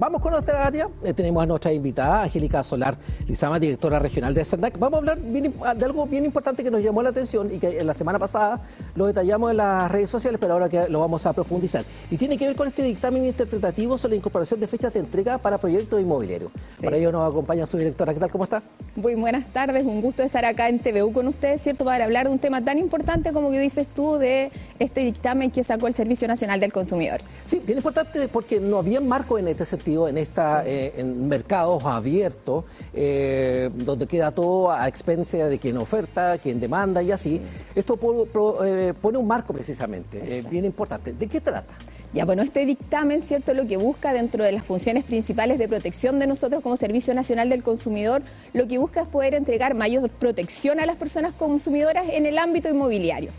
Vamos con nuestra área. Tenemos a nuestra invitada, Angélica Solar Lizama, directora regional de SERNAC. Vamos a hablar de algo bien importante que nos llamó la atención y que la semana pasada lo detallamos en las redes sociales, pero ahora que lo vamos a profundizar. Y tiene que ver con este dictamen interpretativo sobre la incorporación de fechas de entrega para proyectos inmobiliarios. Sí. Para ello nos acompaña su directora. ¿Qué tal? ¿Cómo está? Muy buenas tardes, un gusto estar acá en TVU con ustedes, ¿cierto? Para hablar de un tema tan importante como que dices tú, de este dictamen que sacó el Servicio Nacional del Consumidor. Sí, bien importante porque no había marco en este sentido. En mercados abiertos, donde queda todo a expensia de quien oferta, quien demanda y así. Sí. Esto pone un marco precisamente, bien importante. ¿De qué trata? Ya, bueno, este dictamen, ¿cierto?, lo que busca dentro de las funciones principales de protección de nosotros como Servicio Nacional del Consumidor, lo que busca es poder entregar mayor protección a las personas consumidoras en el ámbito inmobiliario.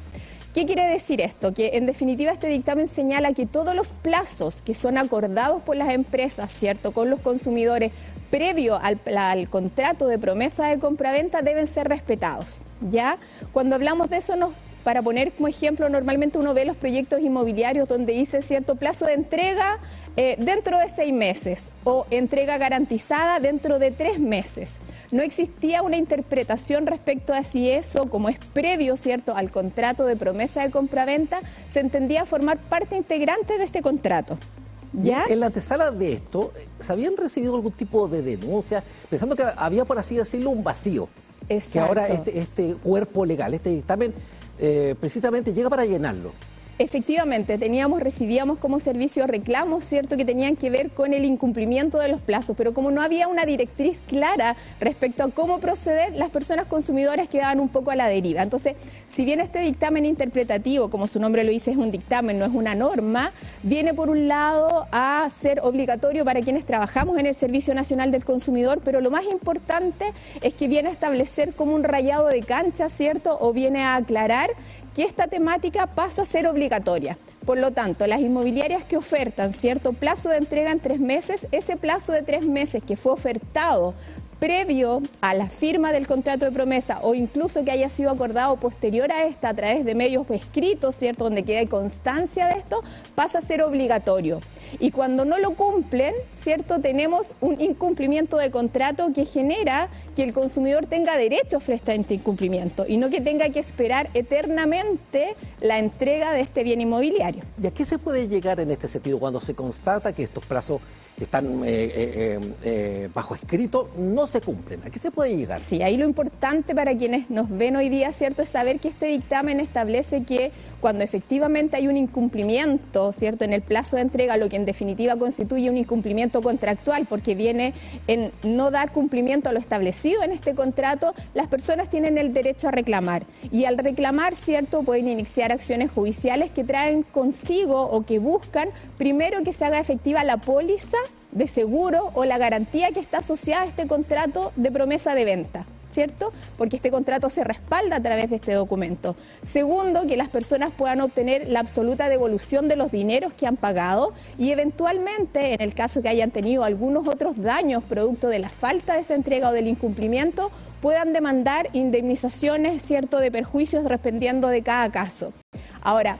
¿Qué quiere decir esto? Que en definitiva este dictamen señala que todos los plazos que son acordados por las empresas, ¿cierto?, con los consumidores previo al contrato de promesa de compraventa deben ser respetados, ¿ya? Cuando hablamos de eso para poner como ejemplo, normalmente uno ve los proyectos inmobiliarios donde dice cierto plazo de entrega dentro de 6 meses o entrega garantizada dentro de 3 meses. No existía una interpretación respecto a si eso, como es previo, ¿cierto?, al contrato de promesa de compraventa, se entendía formar parte integrante de este contrato. ¿Ya? En la antesala de esto, ¿se habían recibido algún tipo de denuncia? Pensando que había, por así decirlo, un vacío. Exacto. Que ahora este cuerpo legal, este dictamen, precisamente llega para llenarlo. Efectivamente, recibíamos como servicio reclamos, ¿cierto?, que tenían que ver con el incumplimiento de los plazos, pero como no había una directriz clara respecto a cómo proceder, las personas consumidoras quedaban un poco a la deriva. Entonces, si bien este dictamen interpretativo, como su nombre lo dice, es un dictamen, no es una norma, viene por un lado a ser obligatorio para quienes trabajamos en el Servicio Nacional del Consumidor, pero lo más importante es que viene a establecer como un rayado de cancha, ¿cierto?, o viene a aclarar que esta temática pasa a ser obligatoria. Por lo tanto, las inmobiliarias que ofertan cierto plazo de entrega en 3 meses, ese plazo de 3 meses que fue ofertado previo a la firma del contrato de promesa o incluso que haya sido acordado posterior a esta a través de medios escritos, ¿cierto?, donde quede constancia de esto, pasa a ser obligatorio. Y cuando no lo cumplen, ¿cierto?, tenemos un incumplimiento de contrato que genera que el consumidor tenga derecho frente a este incumplimiento y no que tenga que esperar eternamente la entrega de este bien inmobiliario. ¿Y a qué se puede llegar en este sentido cuando se constata que estos plazos están bajo escrito no se cumplen? ¿A qué se puede llegar? Sí, ahí lo importante para quienes nos ven hoy día, ¿cierto?, es saber que este dictamen establece que cuando efectivamente hay un incumplimiento, ¿cierto?, en el plazo de entrega, lo que en definitiva constituye un incumplimiento contractual, porque viene en no dar cumplimiento a lo establecido en este contrato, las personas tienen el derecho a reclamar. Y al reclamar, ¿cierto?, pueden iniciar acciones judiciales que traen consigo o que buscan, primero, que se haga efectiva la póliza de seguro o la garantía que está asociada a este contrato de promesa de venta, ¿cierto? Porque este contrato se respalda a través de este documento. Segundo, que las personas puedan obtener la absoluta devolución de los dineros que han pagado y eventualmente, en el caso que hayan tenido algunos otros daños producto de la falta de esta entrega o del incumplimiento, puedan demandar indemnizaciones, ¿cierto?, de perjuicios dependiendo de cada caso. Ahora,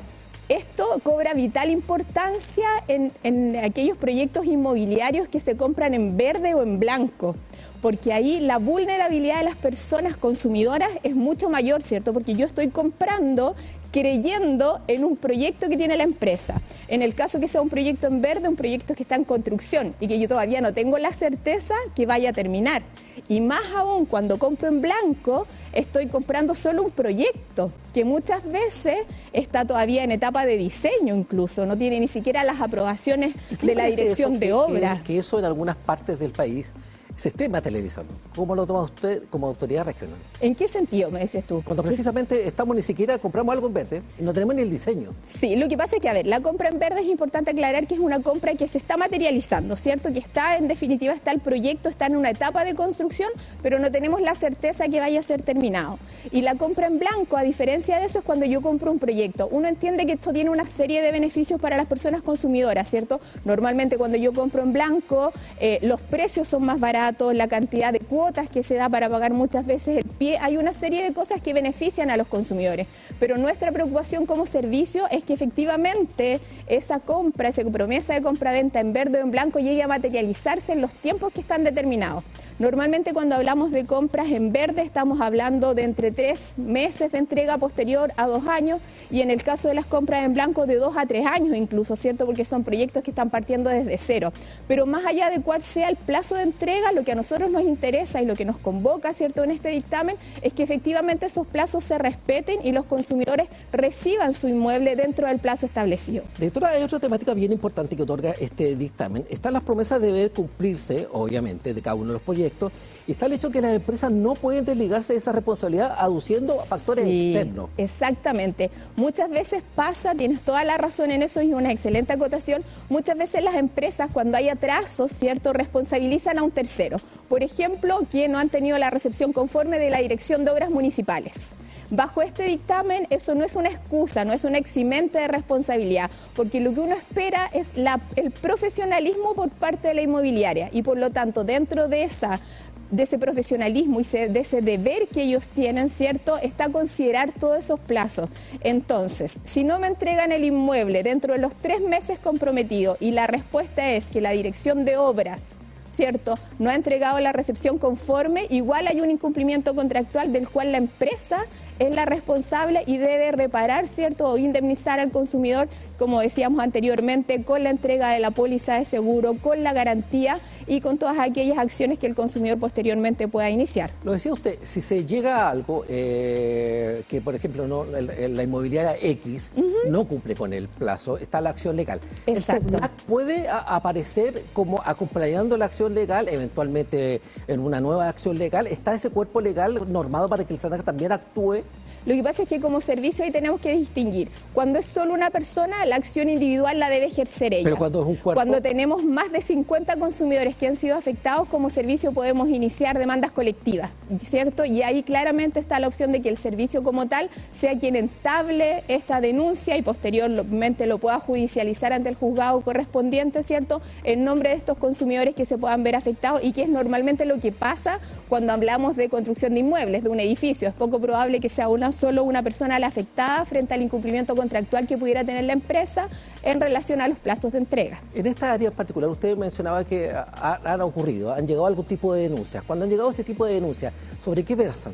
esto cobra vital importancia en aquellos proyectos inmobiliarios que se compran en verde o en blanco, porque ahí la vulnerabilidad de las personas consumidoras es mucho mayor, ¿cierto? Porque yo estoy comprando creyendo en un proyecto que tiene la empresa. En el caso que sea un proyecto en verde, un proyecto que está en construcción y que yo todavía no tengo la certeza que vaya a terminar. Y más aún, cuando compro en blanco, estoy comprando solo un proyecto que muchas veces está todavía en etapa de diseño incluso, no tiene ni siquiera las aprobaciones de la dirección de obra. Que eso en algunas partes del país se esté materializando. ¿Cómo lo toma usted como autoridad regional? ¿En qué sentido me dices tú? Cuando precisamente estamos ni siquiera compramos algo en verde y no tenemos ni el diseño. Sí, lo que pasa es que, a ver, la compra en verde es importante aclarar que es una compra que se está materializando, ¿cierto? Que está, en definitiva, está el proyecto, está en una etapa de construcción, pero no tenemos la certeza que vaya a ser terminado. Y la compra en blanco, a diferencia de eso, es cuando yo compro un proyecto. Uno entiende que esto tiene una serie de beneficios para las personas consumidoras, ¿cierto? Normalmente cuando yo compro en blanco, los precios son más baratos, contratos, la cantidad de cuotas que se da para pagar muchas veces el pie. Hay una serie de cosas que benefician a los consumidores, pero nuestra preocupación como servicio es que efectivamente esa compra, esa promesa de compra-venta en verde o en blanco llegue a materializarse en los tiempos que están determinados. Normalmente cuando hablamos de compras en verde estamos hablando de entre 3 meses de entrega posterior a 2 años y en el caso de las compras en blanco de 2 a 3 años incluso, ¿cierto? Porque son proyectos que están partiendo desde cero. Pero más allá de cuál sea el plazo de entrega, lo que a nosotros nos interesa y lo que nos convoca, ¿cierto?, en este dictamen es que efectivamente esos plazos se respeten y los consumidores reciban su inmueble dentro del plazo establecido. Directora, hay otra temática bien importante que otorga este dictamen. Están las promesas de deber cumplirse, obviamente, de cada uno de los proyectos. Y está el hecho que las empresas no pueden desligarse de esa responsabilidad aduciendo factores externos. Exactamente. Muchas veces pasa, tienes toda la razón en eso y una excelente acotación, muchas veces las empresas cuando hay atrasos, ¿cierto?, responsabilizan a un tercero. Por ejemplo, que no han tenido la recepción conforme de la Dirección de Obras Municipales. Bajo este dictamen, eso no es una excusa, no es un eximente de responsabilidad, porque lo que uno espera es el profesionalismo por parte de la inmobiliaria y por lo tanto dentro de ese profesionalismo y de ese deber que ellos tienen, ¿cierto?, está considerar todos esos plazos. Entonces, si no me entregan el inmueble dentro de los 3 meses comprometidos y la respuesta es que la Dirección de Obras, ¿cierto?, no ha entregado la recepción conforme, igual hay un incumplimiento contractual del cual la empresa es la responsable y debe reparar, ¿cierto?, o indemnizar al consumidor, como decíamos anteriormente, con la entrega de la póliza de seguro, con la garantía y con todas aquellas acciones que el consumidor posteriormente pueda iniciar. Lo decía usted, si se llega a algo que, por ejemplo, la inmobiliaria X no cumple con el plazo, está la acción legal. Exacto. ¿El SACNAC puede aparecer como acompañando la acción legal, eventualmente en una nueva acción legal? ¿Está ese cuerpo legal normado para que el SACNAC también actúe? Lo que pasa es que como servicio ahí tenemos que distinguir. Cuando es solo una persona, la acción individual la debe ejercer ella. Pero cuando es un cuerpo... Cuando tenemos más de 50 consumidores que han sido afectados, como servicio podemos iniciar demandas colectivas, ¿cierto? Y ahí claramente está la opción de que el servicio como tal sea quien entable esta denuncia y posteriormente lo pueda judicializar ante el juzgado correspondiente, ¿cierto?, en nombre de estos consumidores que se puedan ver afectados y que es normalmente lo que pasa cuando hablamos de construcción de inmuebles, de un edificio. Es poco probable que sea solo una persona la afectada frente al incumplimiento contractual que pudiera tener la empresa en relación a los plazos de entrega. En esta área en particular, usted mencionaba que han llegado algún tipo de denuncias. Cuando han llegado ese tipo de denuncias, ¿sobre qué versan?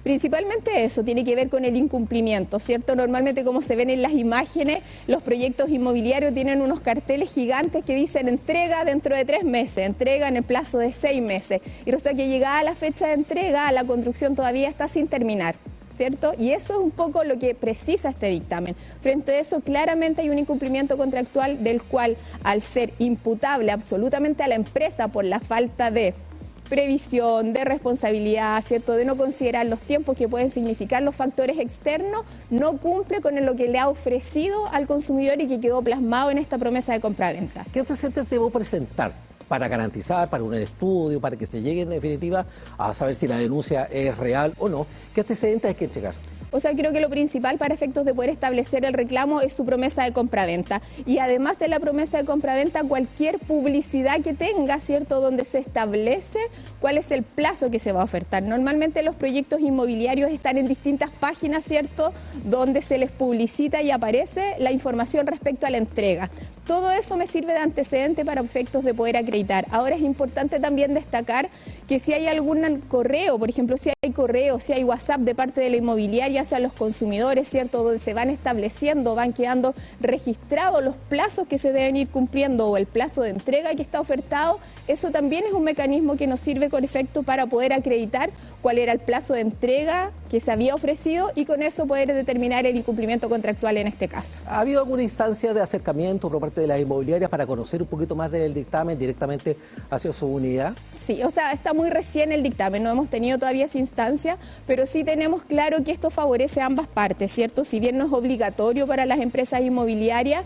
Principalmente eso, tiene que ver con el incumplimiento, ¿cierto? Normalmente, como se ven en las imágenes, los proyectos inmobiliarios tienen unos carteles gigantes que dicen entrega dentro de 3 meses, entrega en el plazo de 6 meses. Y resulta que llegada la fecha de entrega, la construcción todavía está sin terminar, ¿cierto? Y eso es un poco lo que precisa este dictamen. Frente a eso, claramente hay un incumplimiento contractual del cual, al ser imputable absolutamente a la empresa por la falta de previsión, de responsabilidad, ¿cierto?, de no considerar los tiempos que pueden significar los factores externos, no cumple con lo que le ha ofrecido al consumidor y que quedó plasmado en esta promesa de compra-venta. ¿Qué antecedentes debo presentar para garantizar, para un estudio, para que se llegue en definitiva a saber si la denuncia es real o no? ¿Qué antecedentes hay que entregar? O sea, creo que lo principal para efectos de poder establecer el reclamo es su promesa de compraventa. Y además de la promesa de compraventa, cualquier publicidad que tenga, ¿cierto?, donde se establece cuál es el plazo que se va a ofertar. Normalmente los proyectos inmobiliarios están en distintas páginas, ¿cierto?, donde se les publicita y aparece la información respecto a la entrega. Todo eso me sirve de antecedente para efectos de poder acreditar. Ahora es importante también destacar que si hay algún correo, por ejemplo, si hay correo, si hay WhatsApp de parte de la inmobiliaria hacia los consumidores, ¿cierto?, donde se van estableciendo, van quedando registrados los plazos que se deben ir cumpliendo o el plazo de entrega que está ofertado, eso también es un mecanismo que nos sirve con efecto para poder acreditar cuál era el plazo de entrega que se había ofrecido y con eso poder determinar el incumplimiento contractual en este caso. ¿Ha habido alguna instancia de acercamiento por parte de las inmobiliarias para conocer un poquito más del dictamen directamente hacia su unidad? Sí, o sea, está muy recién el dictamen, no hemos tenido todavía esa instancia, pero sí tenemos claro que esto favorece favorece a ambas partes, ¿cierto? Si bien no es obligatorio para las empresas inmobiliarias,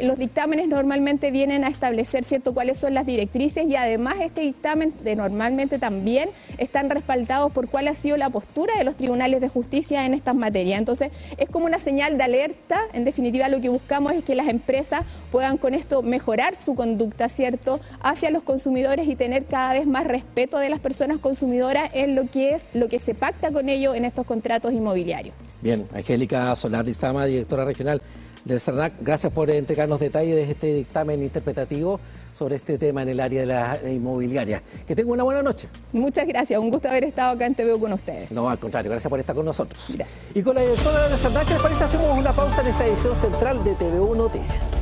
los dictámenes normalmente vienen a establecer, ¿cierto?, cuáles son las directrices, y además este dictamen normalmente también están respaldados por cuál ha sido la postura de los tribunales de justicia en estas materias. Entonces, es como una señal de alerta. En definitiva, lo que buscamos es que las empresas puedan con esto mejorar su conducta, ¿cierto?, hacia los consumidores y tener cada vez más respeto de las personas consumidoras en lo que se pacta con ellos en estos contratos inmobiliarios. Bien, Angélica Solar Lizama, directora regional del CERNAC, gracias por entregarnos detalles de este dictamen interpretativo sobre este tema en el área de la inmobiliaria. Que tenga una buena noche. Muchas gracias, un gusto haber estado acá en TVO con ustedes. No, al contrario, gracias por estar con nosotros. Gracias. Y con la directora del CERNAC, ¿qué les parece? Hacemos una pausa en esta edición central de TVO Noticias.